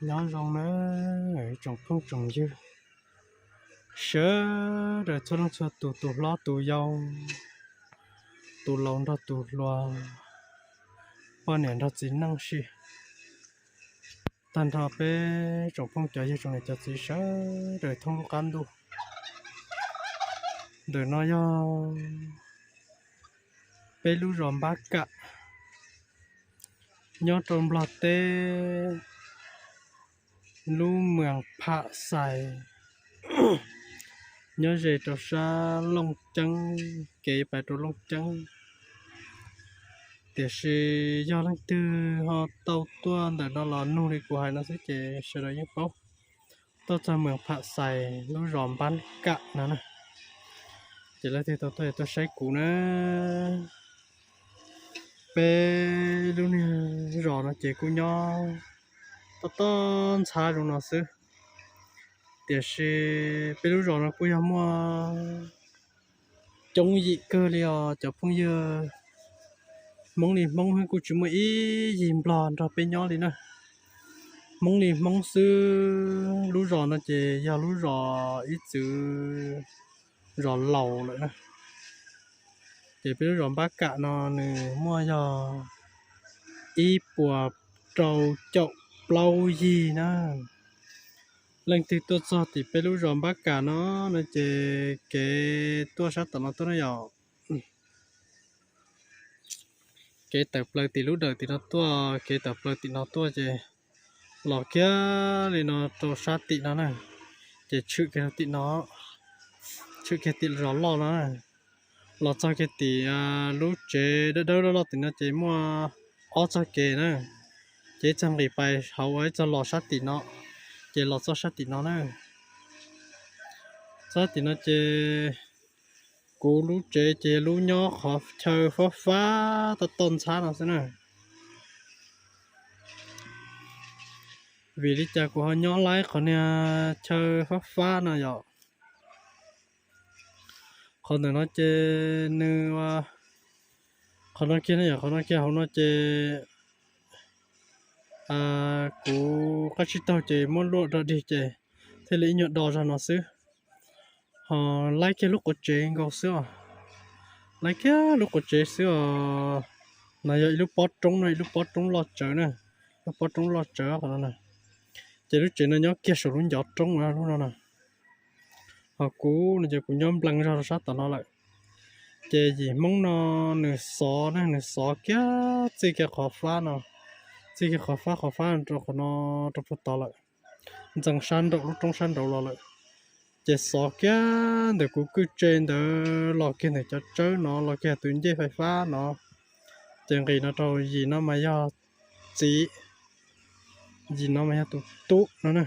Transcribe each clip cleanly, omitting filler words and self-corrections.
nhỏ rong nó trồng không trồng dư sớ rồi cho nó cho tụ lo tụ dâu tụ lồng đó tụ loa bao年đó chỉ năng xí tan thọ bé trồng phong trái dư trồng này cho chỉ sớ rồi thông can đủ rồi nó do bé lú ròm bát cả nhớ trồng lọt tê lú mường phạ xài nhớ về trò xa lông trắng kể bài trò lông trắng để sẽ do lăng tư họ tàu tuôn để đó là nô đi của hai nó sẽ chế sẽ là những bốc tôi cho mường phạ xài lú ròm bán cả nữa nè chỉ là thì tôi sẽ cũ nữa bé luôn nè rò nó chế của nhau tôi xa rồi nó xứ để sẽ bé lúc rò nó của nhau mua chống dị cơ liò cho phong giờ mong đi mong hơn của chúng mới dìm lòn rồi bên nhau đi nè mong đi mong xứ lúc rò nó chế giờ lúc rò ít chữ rò lầu nữa nè để biết rò bác cả nó nè mua giờ ít bùa trâu chậu lâu gì nè lần thứ tôi cho thì biết lúc rò bác cả nó chế cái tôi sát tận nó tôi nó giờ cái tập lời thì lúc đầu thì nó tôi cái tập lời thì nó tôi chế lọ kia thì nó tôi sát tị nó nè chế chữ cái tị nó chữ cái tị rõ lọ nó nè lọ cho cái tị lúc chế đâu đó thì nó chế mua ó cho cái nè chế chẳng lì bài hậu ấy cho lọ sát tị nó chế lọ cho sát tị nó nè sát tị nó chế cú lúc chế lúc nhỏ khó chơi phá ta tôn sát nó thế nè vì lý cha của họ nhỏ lái còn nè chơi phá nè giờ còn nó chơi nữa còn nó kia này còn nó kia họ nó chơi cú các chị tao chơi món lụa rồi đi chơi thế lấy nhựa đỏ ra nó xứ họ lấy cái lúc có chơi ngầu xưa lấy cái lúc có chơi xưa này lúc bó trống lọt trở nè lúc bó trống lọt trở còn nó nè chơi lúc chơi nó nhớ kia sầu luôn giọt trống mà lúc đó nè họ cú này chơi cũng nhóm lăng ra sát tao nó lại chơi gì mong nó nửa xó kia chơi cái khó phá nó chơi cái khó phá rồi còn nó trong phút tao lại chẳng san đâu lúc trong san đâu lại chế sọ kia để cú cứ trên để lò kia này cho chơi nó lò kia tuyến dây phá nó chẳng gì nó trâu gì nó mà do chỉ gì nó mà tụ nó nè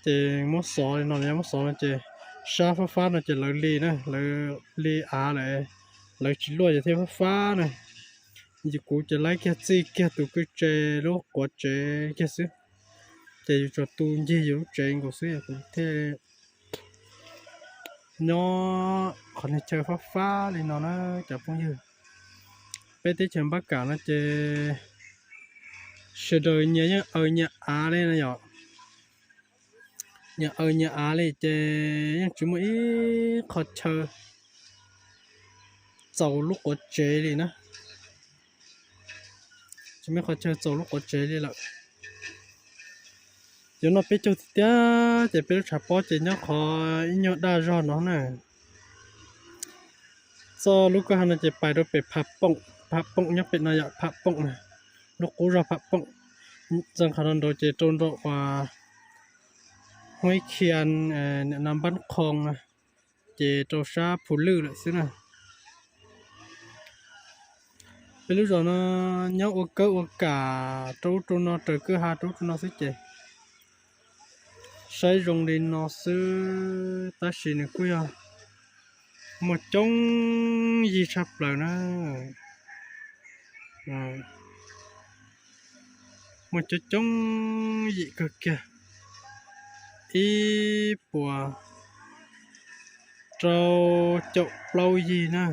chế mốt sọ nó nhá mốt sọ nó chế sa phá nó chế lợi ly nè lợi ly này lợi chỉ lùi cho thêm phá này gì cú chế lấy kia gì kia tụ cứ chế lúc quả chế kia xứ chế cho tuyến dây lúc chế của xứ cũng thế nó còn chơi phá thì nó chả phong như bây tới trường bác cả nó chơi sơ đời nhớ ở nhà á đây này nhỏ nhà ở nhà á đây chơi chúng mới khó chơi giàu lúc có chơi đi nữa chúng mới khó chơi giàu lúc có chơi đi lại giờ nó biết chơi tiếc chỉ biết chả bỏ chơi nhá khó nhớ đa rõ nó nè so lúc cái hắn chỉ bài đó bị phập bông nhá bị này phập bông này lúc cũ ra phập bông rằng khả năng đồ chơi trôn độ và hoài khiên nằm bắn khong này chơi trâu sa phụ lư lại xí này bây lúc rồi nó nhớ ô cơ ô cả trâu nó trời cứ hai trâu nó sẽ chơi xây rồng đi nó sư ta xin được quý à một trong gì sắp lại nữa một chỗ trong gì cực kìa ý bùa trâu chậu lâu gì nè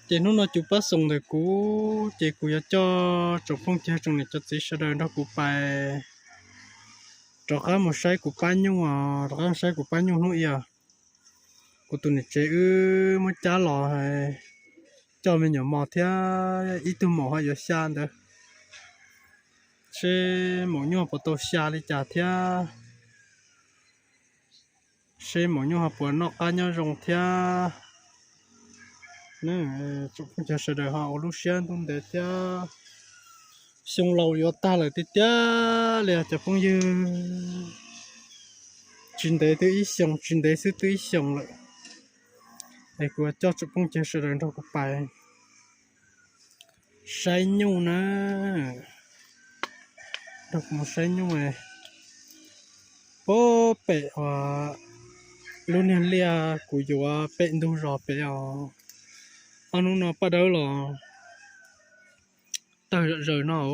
chị nó chụp bắt xong rồi cú chị cú cho chụp phong theo trong này cho chị sẽ đợi nó cú bài cho cái một sai cú bán nhung cho cái sai cú bán nhung nữa à cú tụi này chị mới trả lò hay cho mình nhỏ mò theo ít tu mò hay giờ xa được xe mỏ nhung bắt đầu xa đi trả theo xe mỏ nhung học bữa nọ cá nhau rong theo nè chụp phong theo sẽ đợi họ lúc sáng tuần để theo xong lâu yo ta lại tít lẹ chụp phong như chuyên đề tự ý xong chuyên đề sư tự ý xong lại để của cho chụp phong theo sẽ đợi đâu có bài say nhung nè đọc một say nhung này bố bể luôn hiện lia của dù bể đủ rồi bể anh nó bắt đầu là tới rồi nó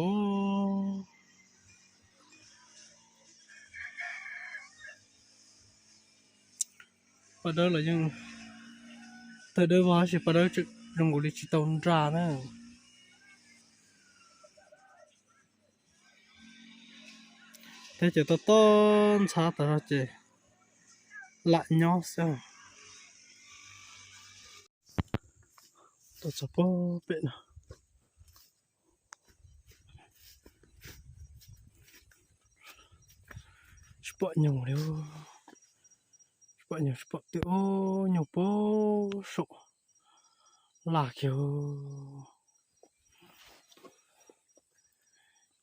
bắt đầu là nhưng tới đây vào thì bắt đầu trong cái chỉ tồn ra nữa thế chỉ tao tôn xả tao chỉ lại nhau sao tôi sẽ bố bể nào sport nhiều liu sport tự nhiều bố sụ là kiểu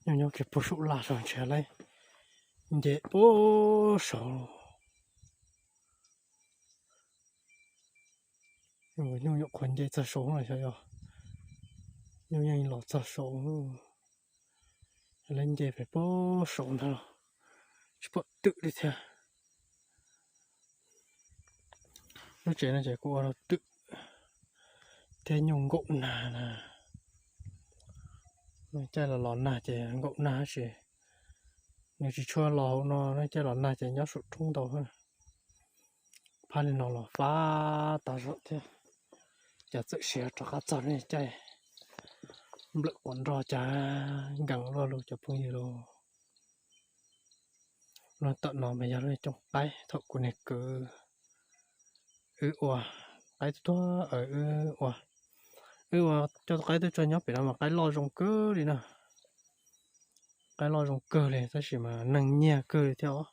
nhiều kiểu bố sụ là rồi trở lại dễ bố sụ nhiều quần dễ ra số này sao nhiều lọt ra số lên dễ phải bố sụ nào sport tự đi theo nó chỉ là của nó tự thế nhung gỗ nà nó chơi là lò nà chỉ gỗ nà chỉ nếu chỉ cho lò nó chơi lò nà chỉ nhớ sụt trung đầu hơn pha lên nó là phá ta rồi thế giờ tự sửa cho các cháu này chơi lựa quần rò chả gắng lo luôn cho phong gì rồi nó tận nó bây giờ nó trong tay thợ của này cứ cái tôi ở cho cái tôi cho nhóc bị mà cái lo rong cơ đi nè cái lo rong cơ này ta chỉ mà nâng nhẹ cơ đi theo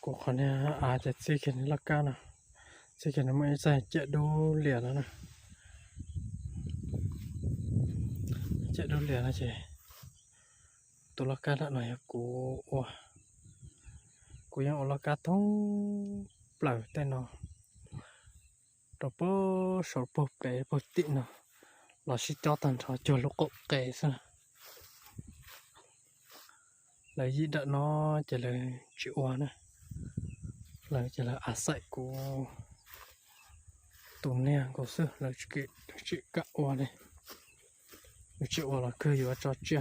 của con nàyจะซื้อกันละกันนะซื้อกันไม่ใส่เจ็ดดูเหรียญแล้วนะเจ็ดดูเหรียญนะเจ๊ตัวละกันละหน่อยกูยังเอาละกันต้องเปล่าแต่เนาะตัวโป้สอบปกเก๋ปกติเนาะเราชิจอตันทอจลูกเก๋ซะเลยยิ่งเนาะจะเลยจิ๋วนะเลยจะเลยอาศัยกูตัวเนี่ยกูซื้อเลยจิกะวัวเลยจิวัวเราเคยอยู่จอเจีย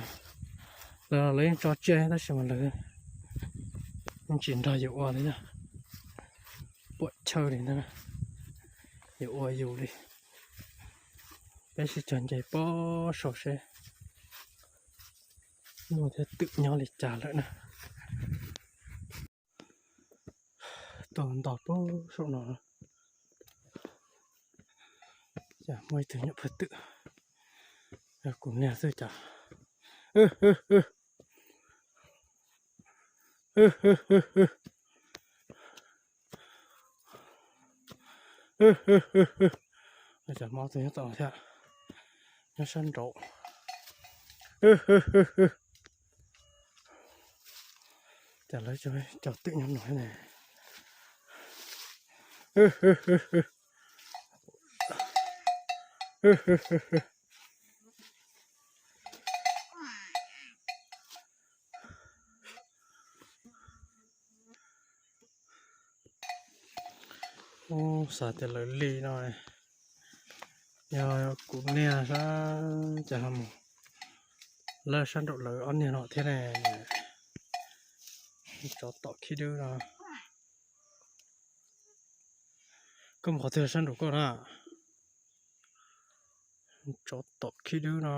แล้วเลยจอเจียได้ใช่ไหมเลยมันจินได้อยู่วัวเลยนะปวดเชยเลยนะอยู่วัวอยู่เลยไปสิจนใจป้อโซเซ่นู่นจะตึกเงาเลยจ่าแล้วนะตัวต่อป้อโซนอนจะไม่ถึงเนี่ยเพื่อตึกแล้วกูเนี่ยซื้อจ่าจะมองถึงต่อใช่จะสั้นโตจะเลยจะไปจับตึกยังหน่อยเนี่ยโอ้สาจะเลยลีหน่อยยากูเนี่ยซะจะทำแล้วฉันโดดเลยอันนี้เนาะที่ไหนจอดต่อคิดดูนะ ก็ขอเตือนฉันดูก็นะจอดตกคิดดูนะ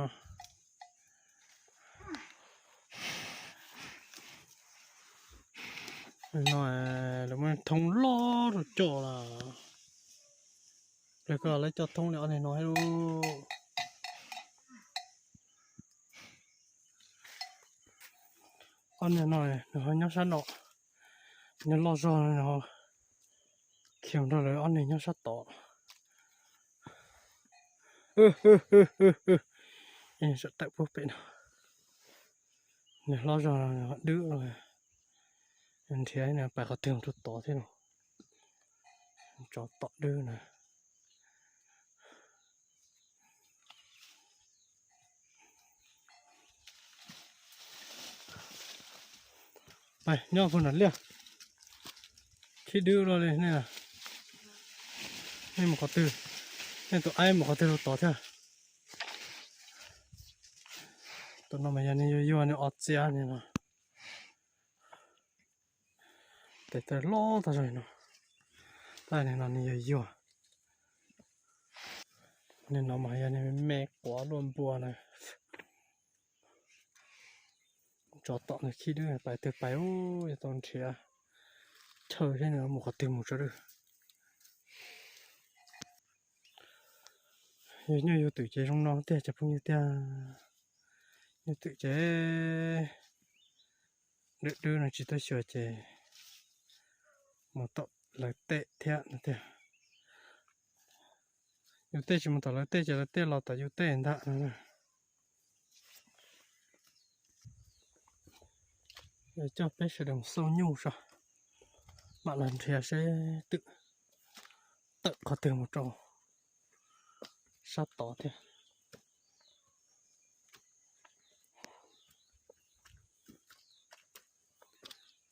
น้อยแล้วมันทงล้อรถจ่อละแล้วก็อะไรจอดทงเนี่ยอันน้อยดูอันนี้น้อยเดี๋ยวยังฉันเนาะยังรอจอเนาะเขียนได้เลยอันนี้ยังฉันต่อนี่จะแตะพวกเป็นเนี่ยรอจอเนาะดื้อเลยอันที่เนี่ยไปเขาเติมทุกต่อที่เนาะจอดต่อดื้อนะไปย่อคนนั้นเรียกคิดดื้อเลยเนี่ยนี่มันเขาตื่นนี่ตัวไอ้มันเขาตื่นต่อเถอะตัวน้องมันยันนี่ยั่วๆนี่ออดเสียนี่นะแต่ล้อตัวใหญ่เนาะแต่เนี่ยนั่นนี่ยั่วนี่น้องมันยันนี่แม่กว่าล้วนบัวนะจอดต่อเนี่ยคิดดื้อไปเตะไปโอ้ยตอนเชียเธอใช่เนาะมันเขาตื่นหมดเลยอยู่tự chế trong nó thì chả phong như tia như tự chế được đưa nó chỉ tới sửa chế một tập là tệ thiệt nữa thiệt như tệ chỉ một tập là tệ chỉ là tệ lọt tại như tệ đã nữa để cho bé sẽ đồng sâu nhung sao bạn lần thì sẽ tự có từ một trò sát tỏ thế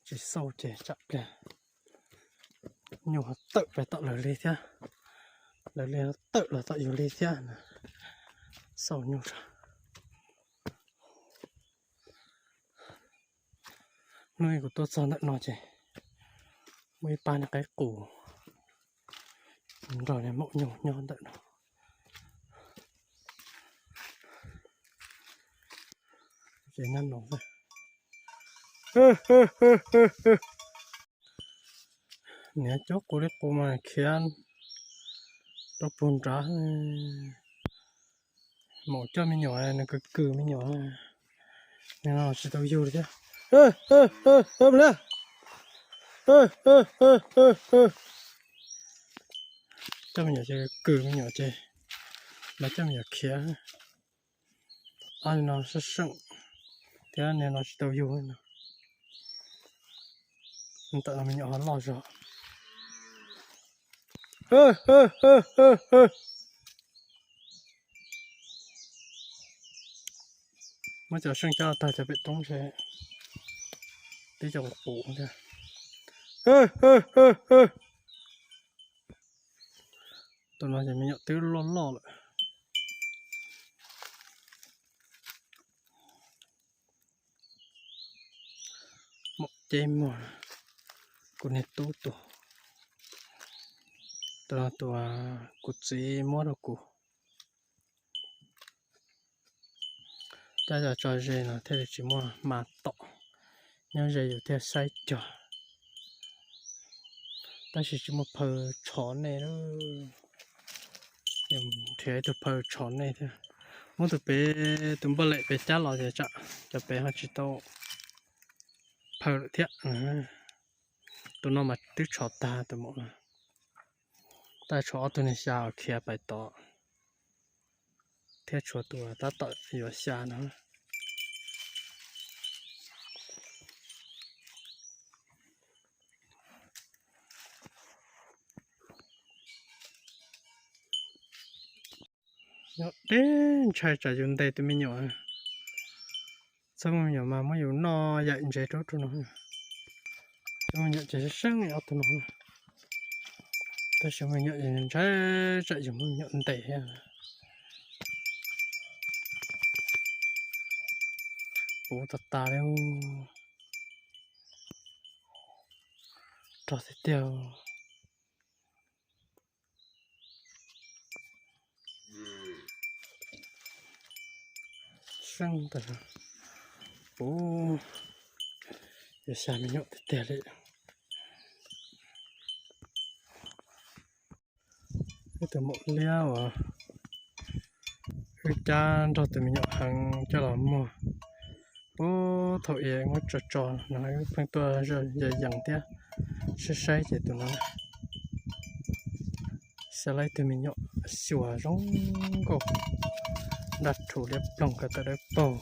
chỉ sâu trẻ chậm kìa nhiều tự phải tạo lời lý thế lời lý tự là tạo nhiều lý thế sâu nhiều sao nơi của tôi sao lại nói chứ mấy ba là cái củ rồi này mẫu nhiều nhon tận chỉ năn nổ thôi nè chốt của đấy cô mà khiến nó buồn trả một cho mình nhỏ này cứ cừ mình nhỏ này nó sẽ tao vô chứ ôm lên cho mình nhỏ chơi cừ mình nhỏ chơi mà cho mình nhỏ khiến anh nó sẽ sưng thế này nó sẽ tao vô nữa tự mình nhỏ lo rồi mới chờ sinh cho ta sẽ bị tống sẽ tí cho một cụ thôi tụi nó sẽ mình nhận tứ lo lại một chém mà con này tốt tụi cụt gì mua được cụ ta giờ cho dây là thế là chỉ mua mà tọ nhưng dâyอยู่theo sai cho ta chỉ mua phở chón này đó nhưng thế từ phở chón này thôi muốn từ bé tụi bao lệ bé chát lò thì chợ cho bé họ chỉ to phở thiệt tụi nó mà tức chó ta tụi mọi người ta chó tụi này sao kia bài to thế chó tụi ta tự vừa xa nữa nhớ đến chạy chạy dùng tay tụi mình nhỏ xong rồi nhỏ mà mới dùng no dạy chạy trốn tụi nó xong rồi nhỏ chạy sáng nhỏ tụi nó ta xong rồi nhỏ chạy chạy dùng nhỏ tay bố ta đâu trò thì tiêu 生的哦，有下面有点嘞。这么了啊，一家到对面有行叫老么？不，头也我找，然后碰到是也养的，是晒的多呢。下来对面有小绒狗，đặt thủ đẹp lòng cả tại đây bầu,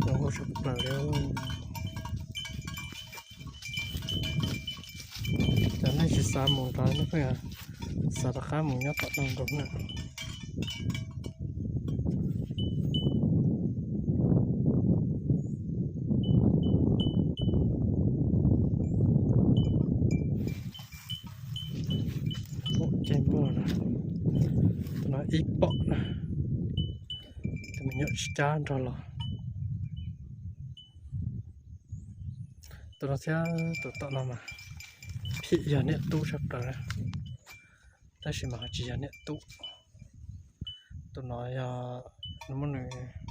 nó có sụp lở đâu. Cái này chỉ xa mồm trái nó phải à, xa đã khá mồm nhát tọt lòng đúng nè. Bộ chém bò nè, nó ít bọ nè, thì mình nhớ chán rồi là. Tụi nó sẽ tụi tụi nó mà phía giờ nét tu sắp rồi nè, ta chỉ mà chỉ giờ nét tu, tụi nó nó muốn này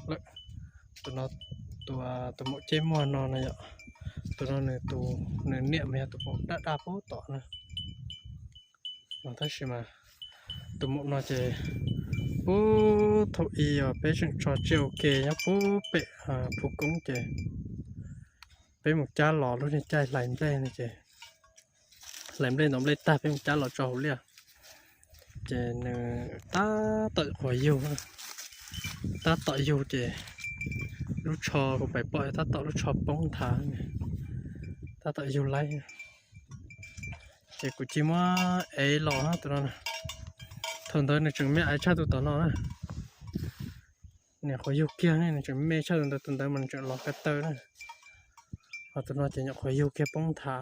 lợi, tụi nó tụi mỗi chém mua nó này ạ, tụi nó này tụi này niệm hay tụi mỗi đã phố tỏ nè, nó ta chỉ mà tụi mỗi nó chỉ bố thầu y bé chuyện trò chiều kề nhá bố bé phụ cũng kề bé một cha lò luôn thì chai làm lên này kề làm lên nó lên ta bé một cha lò trò liền kề ta tự khỏi yêu ta tự yêu kề lúc trò của bài bơi ta tự lúc trò bóng thả ta tự yêu lấy kề của chim á ấy lò ha tụi nó thường tới này chừng mẹ ai cha tụi nó nè nè khỏi yêu kia này chừng mẹ cha tụi tới mình chừng lò cái tơ này và tụi nó chỉ nhận khỏi yêu kia bóng thả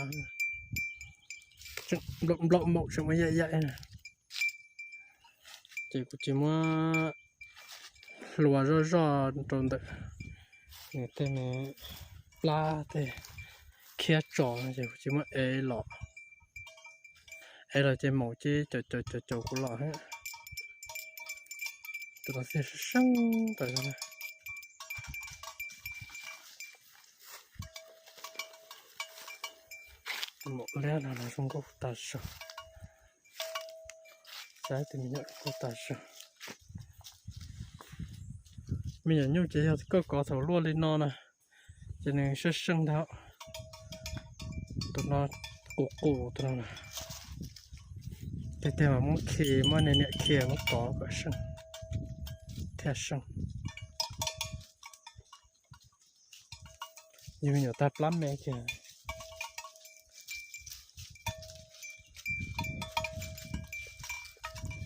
chừng lộn mộ chừng mới dậy này chỉ mua lùa rõ trộn được người ta này la thế kia tròn chỉ mua ế lọ ế là trên màu chứ chỗ của lọ hết tụi nó sẽ sáng tới này một lẽ nào là không có tài sản trái thì mình nhận có tài sản mình nhận như thế thì có thầu luôn lên nó nè cho nên sẽ sáng tháo tụi nó cổ tụi nó nèแต่ว่ามันเขียมันเนี่ยเขียมันต่อก็ช่างแท้ช่างยังมีอยู่แต่ปล้ำแม่เขีย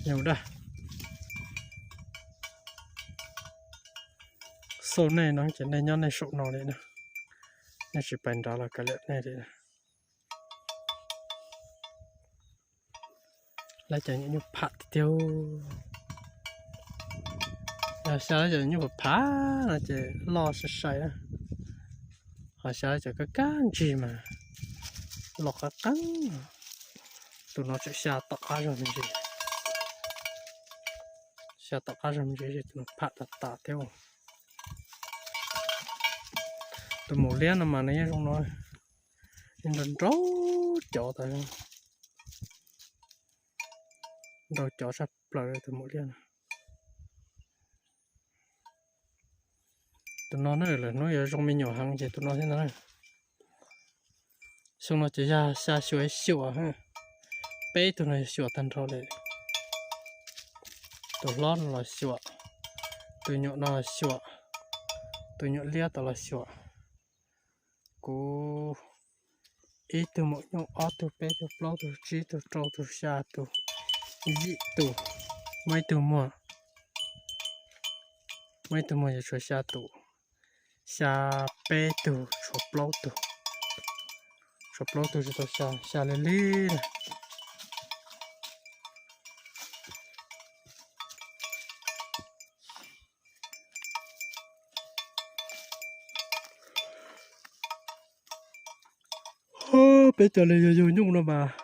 อยู่ได้โซนnày nó chỉ nên nhon này sụp nó đấy nè nó chỉ bền đó là cái lệ này đấy lại chạy những phạt tiêu sao lại chạy những phá là chạy lo sợ say á họ sao chạy cái cán gì mà lọt cái cắn tụi nó chạy xa tọt ra rồi mình gì xa tọt ra rồi mình gì tụi nó phạt tạt tiêu tụi mù len mà này trong nó nên đừng rấu chỗ tại rồi chó sắp lại từ mỗi đêm tụi nó nói là nói ở trong mình nhỏ hàng thì tụi nó thế nói xong nó chỉ ra xa xuôi xỉu ha bé tụi này xỉu thành rồi đấy tụi lót là xỉu tụi nhọ nó là xỉu tụi nhọ lia tụi là xỉu cố ít tụi mỗi nhọ ót tụi bé tụi lót tụi chi tụi trâu tụi xa tụi dị tụ mấy tụ mua cho cho xa tụ xa bé tụ chụp lâu tụ cho tôi xa lên đi bé trở lại rồi nhung rồi mà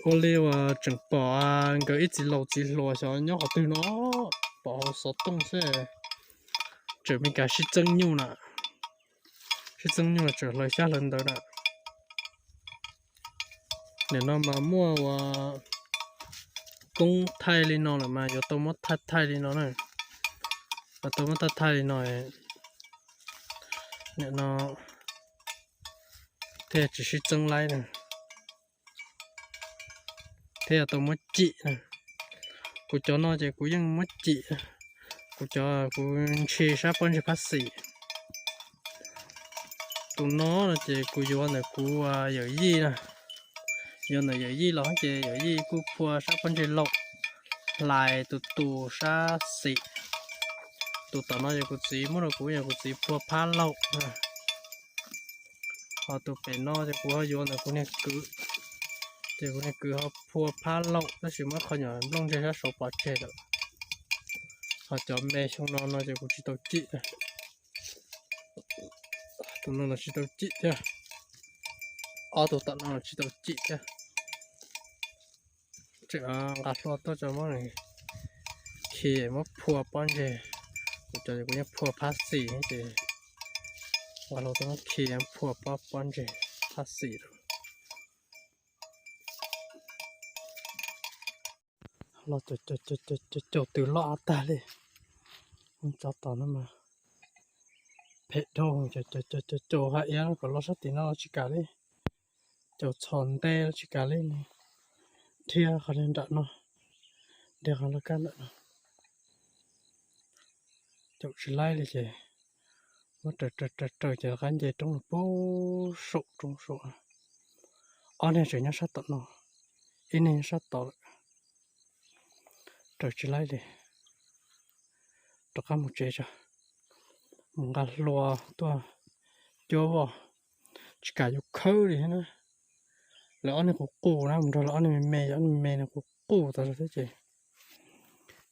ô liu chẳng bỏ cái ít chỉ lầu sao nhóc họ từ nó bỏ số tung sẽ trở mình cả sĩ chân nhu nè sĩ chân nhu là trở lại xa lần đó nè để nó mà mua và công thay lên nó là mà giờ tôi mất thay lên nó này và tôi mất thay lên nó để nó thế chỉ sĩ chân lại nè thế là tôi mất chị nè cô cho nó chỉ cô vẫn mất chị cô cho cô chia sắp bên chỉ phát xỉ tụi nó là chỉ cô vô này cô giờ gì nè giờ này giờ gì lo chỉ giờ gì cô phua sắp bên chỉ lộc lại tụi sa xỉ tụi tao nó giờ cô chỉ muốn là cô giờ cô chỉ phua phá lộc họ tụi bé nó thì cô vô này cô này cứ thì cô này cứ họ phua phá lộc nó chỉ mất khỏi nhỏ lông chơi số bỏ chơi được họ cho mẹ xong nó thì cô chỉ tao chị tụi nó là chỉ tao chị chứ tụi tao nó là chỉ tao chị chứ chứ gạt lo tôi cho nó này khi mà phua bón chơi cô cho cô này phua phá xỉ thì và lo tôi nó khi em phua bón chơi phá xỉ rồi lo cho từ lo ta đi không cho tao nó mà phê đâu cho hại nó còn lo sát thì nó chỉ cả đi cho tròn te chỉ cả lên này thia khó nên đạn nó để khó là can đạn cho chỉ lại đi chứ nó trời chờ cái gì trong bố sụp anh này chỉ nhớ sát tận nó in này sát tận trời chỉ lại đi tôi có một chế cho mình gạt lúa tôi cho vào chỉ cả dục khơi đi nữa lỡ này có củ nào mình rồi lỡ này mình mè này có củ tao thế chứ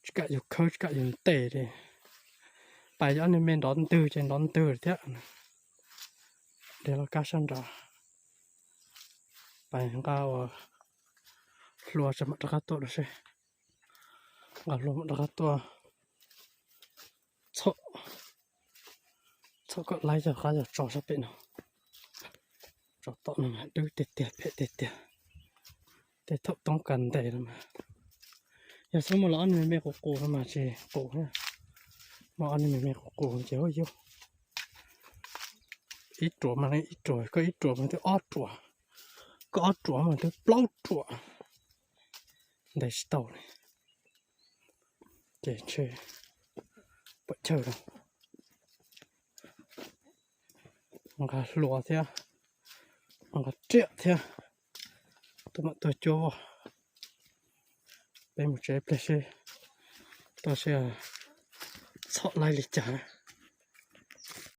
chỉ cả dục khơi chỉ cả dùng tệ đi bài cho nên mình đón từ thế để nó cá săn ra bài cao lúa cho mặt cá tốt rồi gạt lúa mặt cá tốt cho có lấy cho khá là trò sắp bên nào trò tao mà đưa tiệt để thọc tông cần để mà giờ số mà lỡ mình mẹ của cô mà chỉ cổ nha mà anh mình mẹ của cô chỉ có vô ít trộm mà ít trội có ít trộm mà tôi ót trộm có ót trộm mà tôi plau trộm để tàu này để chơi bận chơi đâuมันก็หลัวเท่ามันก็เจี๊ยเท่าตัวมันตัวโจเป็นหมดใจเปล่าตัวเสียชอบไล่ลิจ่า